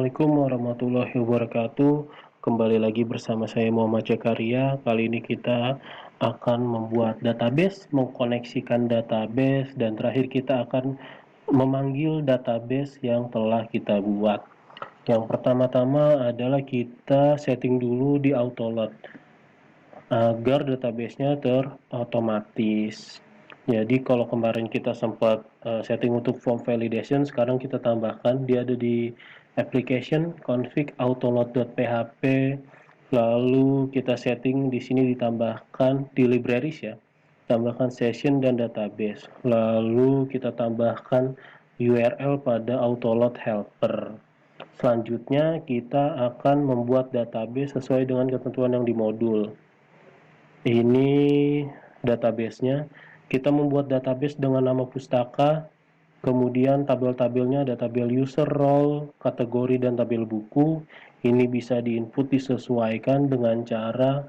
Assalamualaikum warahmatullahi wabarakatuh. Kembali lagi bersama saya Muhammad Jakaria. Kali ini kita akan membuat database, mengkoneksikan database, dan terakhir kita akan memanggil database yang telah kita buat. Yang pertama-tama adalah kita setting dulu di autoload agar databasenya terotomatis. Jadi kalau kemarin kita sempat setting untuk form validation, sekarang kita tambahkan dia ada di application config autoload.php, lalu kita setting di sini ditambahkan di libraries ya, tambahkan session dan database, lalu kita tambahkan URL pada autoload helper. Selanjutnya kita akan membuat database sesuai dengan ketentuan yang di modul. Ini databasenya. Kita membuat database dengan nama pustaka, kemudian tabel-tabelnya ada tabel user, role, kategori, dan tabel buku. Ini bisa diinput disesuaikan dengan cara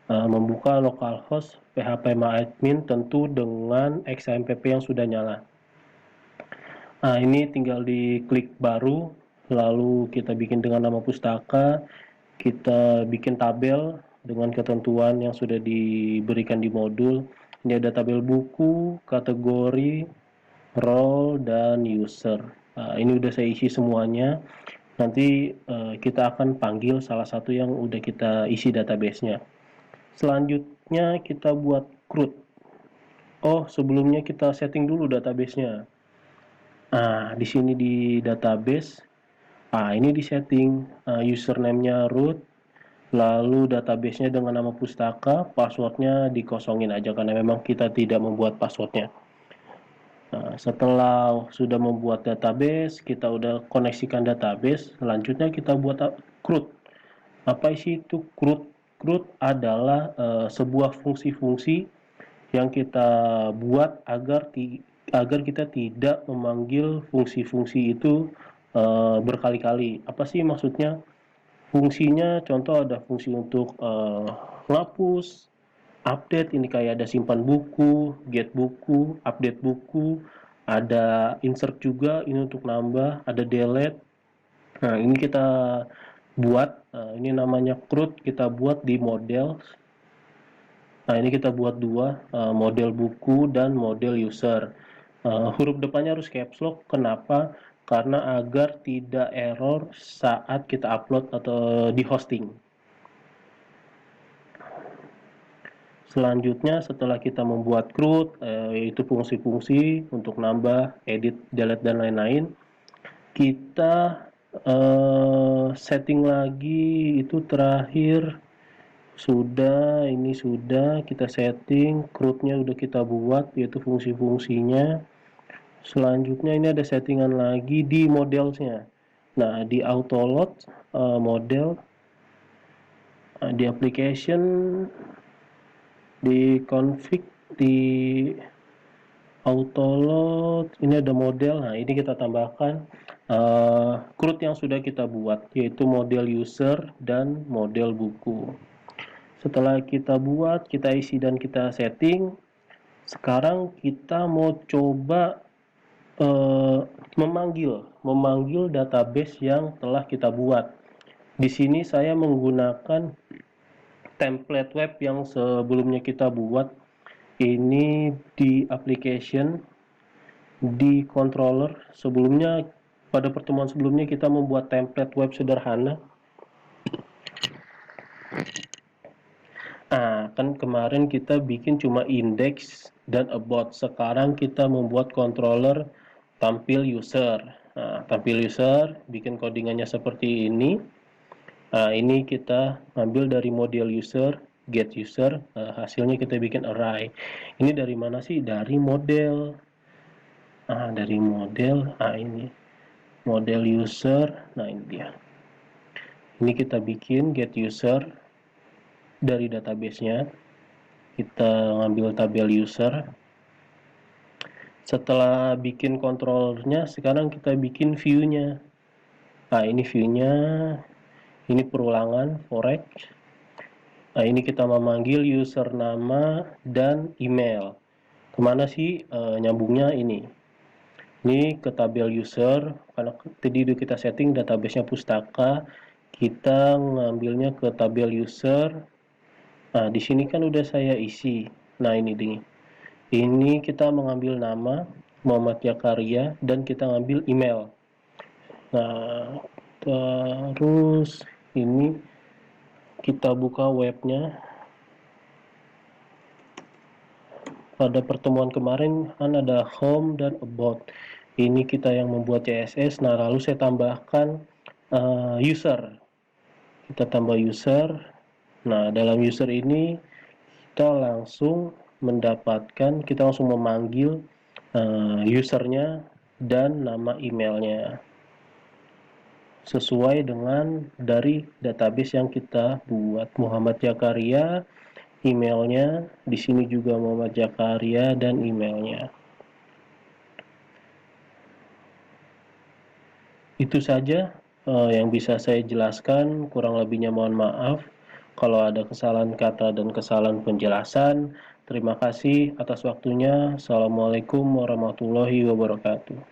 membuka localhost phpMyAdmin tentu dengan XAMPP yang sudah nyala. Nah, ini tinggal diklik baru, lalu kita bikin dengan nama pustaka, kita bikin tabel dengan ketentuan yang sudah diberikan di modul. Ini ada tabel buku, kategori, role, dan user. Ini udah saya isi semuanya. Nanti kita akan panggil salah satu yang udah kita isi databasenya. Selanjutnya kita buat CRUD. Oh, sebelumnya kita setting dulu databasenya. Nah, di sini di database, ini di setting username-nya root, lalu databasenya dengan nama pustaka, passwordnya dikosongin aja karena memang kita tidak membuat passwordnya. Nah, setelah sudah membuat database, kita udah koneksikan database, selanjutnya kita buat CRUD. Apa sih itu CRUD? CRUD adalah sebuah fungsi-fungsi yang kita buat agar kita tidak memanggil fungsi-fungsi itu berkali-kali. Apa sih maksudnya? Fungsinya contoh ada fungsi untuk ngapus, update, ini kayak ada simpan buku, get buku, update buku, ada insert juga ini untuk nambah, ada delete. Nah, ini kita buat, ini namanya CRUD, kita buat di model. Nah, ini kita buat dua, model buku dan model user. Huruf depannya harus caps lock. Kenapa? Karena agar tidak error saat kita upload atau di hosting. Selanjutnya setelah kita membuat CRUD, yaitu fungsi-fungsi untuk nambah, edit, delete, dan lain-lain, kita setting lagi itu terakhir ini sudah kita setting, CRUD-nya udah kita buat yaitu fungsi-fungsinya. Selanjutnya ini ada settingan lagi di modelsnya. Nah, di autoload model, di application, di config, di autoload, ini ada model. Nah, ini kita tambahkan CRUD yang sudah kita buat, yaitu model user dan model buku. Setelah kita buat, kita isi dan kita setting, sekarang kita mau coba memanggil database yang telah kita buat. Di sini saya menggunakan template web yang sebelumnya kita buat. Ini di application, di controller. Sebelumnya pada pertemuan sebelumnya kita membuat template web sederhana. Kan kemarin kita bikin cuma index dan about. Sekarang kita membuat controller tampil user. Tampil user, bikin codingannya seperti ini. Ini kita ambil dari model user, get user, hasilnya kita bikin array. Ini dari mana sih? Dari model. Dari model, ini model user. Nah, ini dia. Ini kita bikin get user dari databasenya. Kita ngambil tabel user. Setelah bikin controllernya, sekarang kita bikin view-nya. Ini view-nya. Ini perulangan forex. Ini kita memanggil user nama dan email. Kemana sih nyambungnya ini? Ini ke tabel user, karena tadi udah kita setting database-nya pustaka, kita ngambilnya ke tabel user. Nah, di sini kan udah saya isi. Nah, ini nih. Ini kita mengambil nama Muhammad Jakaria dan kita ngambil email. Nah, terus ini kita buka webnya. Pada pertemuan kemarin kan ada home dan about. Ini kita yang membuat CSS. Nah, lalu saya tambahkan user. Kita tambah user. Nah, dalam user ini kita langsung mendapatkan, kita langsung memanggil usernya dan nama emailnya sesuai dengan dari database yang kita buat. Muhammad Jakaria, emailnya di sini juga Muhammad Jakaria dan emailnya. Itu saja yang bisa saya jelaskan, kurang lebihnya mohon maaf kalau ada kesalahan kata dan kesalahan penjelasan. Terima kasih atas waktunya. Assalamualaikum warahmatullahi wabarakatuh.